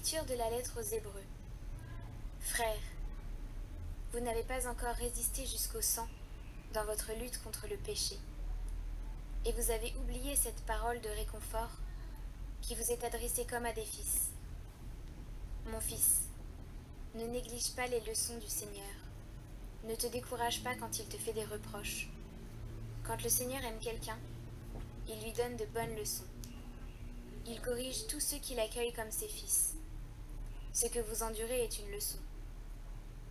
Lecture de la lettre aux Hébreux. Frères, vous n'avez pas encore résisté jusqu'au sang dans votre lutte contre le péché. Et vous avez oublié cette parole de réconfort qui vous est adressée comme à des fils. Mon fils, ne néglige pas les leçons du Seigneur. Ne te décourage pas quand il te fait des reproches. Quand le Seigneur aime quelqu'un, il lui donne de bonnes leçons. Il corrige tous ceux qui l'accueillent comme ses fils. Ce que vous endurez est une leçon.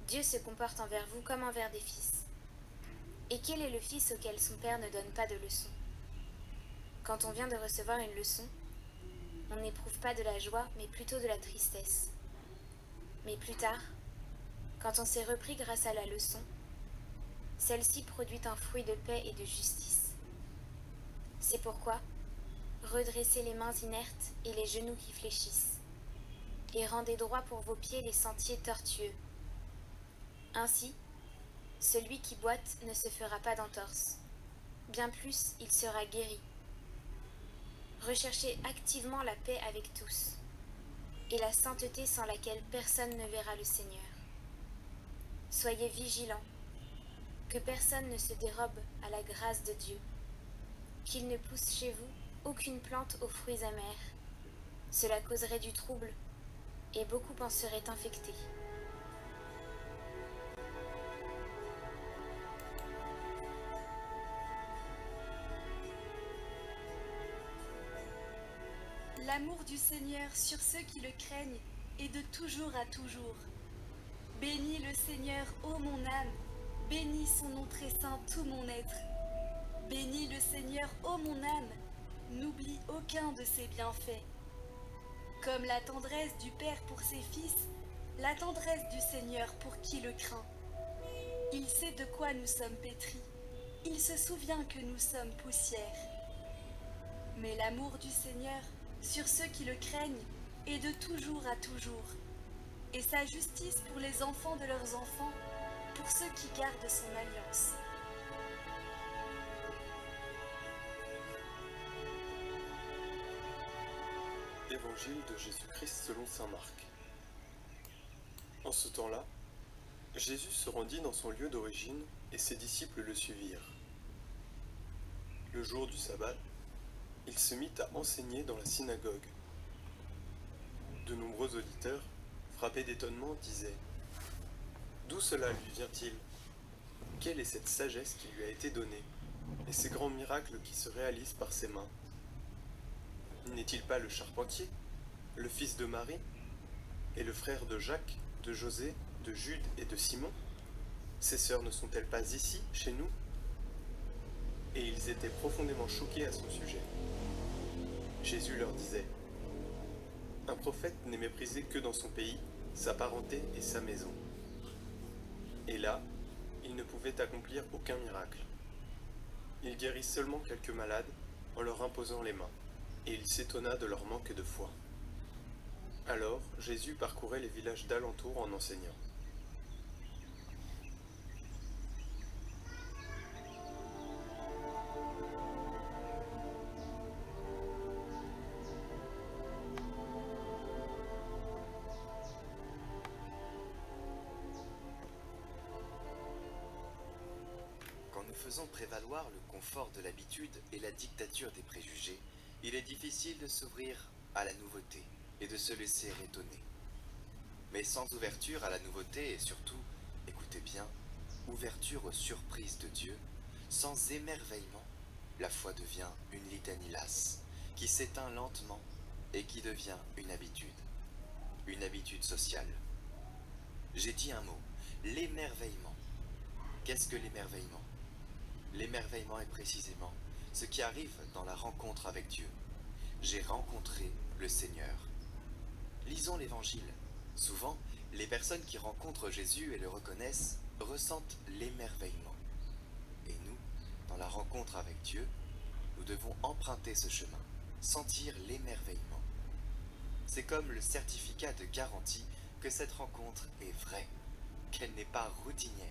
Dieu se comporte envers vous comme envers des fils. Et quel est le fils auquel son père ne donne pas de leçon? Quand on vient de recevoir une leçon, on n'éprouve pas de la joie, mais plutôt de la tristesse. Mais plus tard, quand on s'est repris grâce à la leçon, celle-ci produit un fruit de paix et de justice. C'est pourquoi, redressez les mains inertes et les genoux qui fléchissent, et rendez droit pour vos pieds les sentiers tortueux. Ainsi, celui qui boite ne se fera pas d'entorse. Bien plus, il sera guéri. Recherchez activement la paix avec tous, et la sainteté sans laquelle personne ne verra le Seigneur. Soyez vigilants, que personne ne se dérobe à la grâce de Dieu, qu'il ne pousse chez vous aucune plante aux fruits amers. Cela causerait du trouble, et beaucoup en seraient infectés. L'amour du Seigneur sur ceux qui le craignent est de toujours à toujours. Bénis le Seigneur, ô mon âme, bénis son nom très saint tout mon être. Bénis le Seigneur, ô mon âme, n'oublie aucun de ses bienfaits. Comme la tendresse du Père pour ses fils, la tendresse du Seigneur pour qui le craint. Il sait de quoi nous sommes pétris, il se souvient que nous sommes poussière. Mais l'amour du Seigneur sur ceux qui le craignent est de toujours à toujours, et sa justice pour les enfants de leurs enfants, pour ceux qui gardent son alliance. Évangile de Jésus-Christ selon saint Marc. En ce temps-là, Jésus se rendit dans son lieu d'origine et ses disciples le suivirent. Le jour du sabbat, il se mit à enseigner dans la synagogue. De nombreux auditeurs, frappés d'étonnement, disaient « D'où cela lui vient-il? Quelle est cette sagesse qui lui a été donnée, et ces grands miracles qui se réalisent par ses mains? N'est-il pas le charpentier, le fils de Marie, et le frère de Jacques, de José, de Jude et de Simon? Ses sœurs ne sont-elles pas ici, chez nous ?» Et ils étaient profondément choqués à son sujet. Jésus leur disait « Un prophète n'est méprisé que dans son pays, sa parenté et sa maison. » Et là, il ne pouvait accomplir aucun miracle. Il guérit seulement quelques malades en leur imposant les mains, et il s'étonna de leur manque de foi. Alors, Jésus parcourait les villages d'alentour en enseignant. Quand nous faisons prévaloir le confort de l'habitude et la dictature des préjugés, il est difficile de s'ouvrir à la nouveauté et de se laisser étonner. Mais sans ouverture à la nouveauté et surtout, écoutez bien, ouverture aux surprises de Dieu, sans émerveillement, la foi devient une litanie lasse, qui s'éteint lentement et qui devient une habitude sociale. J'ai dit un mot, l'émerveillement. Qu'est-ce que l'émerveillement? L'émerveillement est précisément ce qui arrive dans la rencontre avec Dieu. J'ai rencontré le Seigneur. Lisons l'Évangile. Souvent, les personnes qui rencontrent Jésus et le reconnaissent ressentent l'émerveillement. Et nous, dans la rencontre avec Dieu, nous devons emprunter ce chemin, sentir l'émerveillement. C'est comme le certificat de garantie que cette rencontre est vraie, qu'elle n'est pas routinière.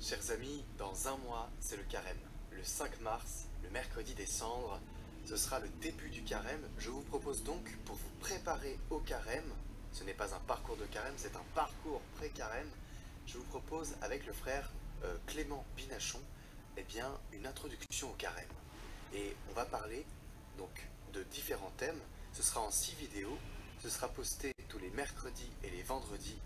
Chers amis, dans un mois, c'est le carême. Le 5 mars, le mercredi des cendres, ce sera le début du carême. Je vous propose donc, pour vous préparer au carême, ce n'est pas un parcours de carême, c'est un parcours pré-carême, je vous propose avec le frère Clément Binachon, eh bien, une introduction au carême. Et on va parler donc de différents thèmes, ce sera en 6 vidéos, ce sera posté tous les mercredis et les vendredis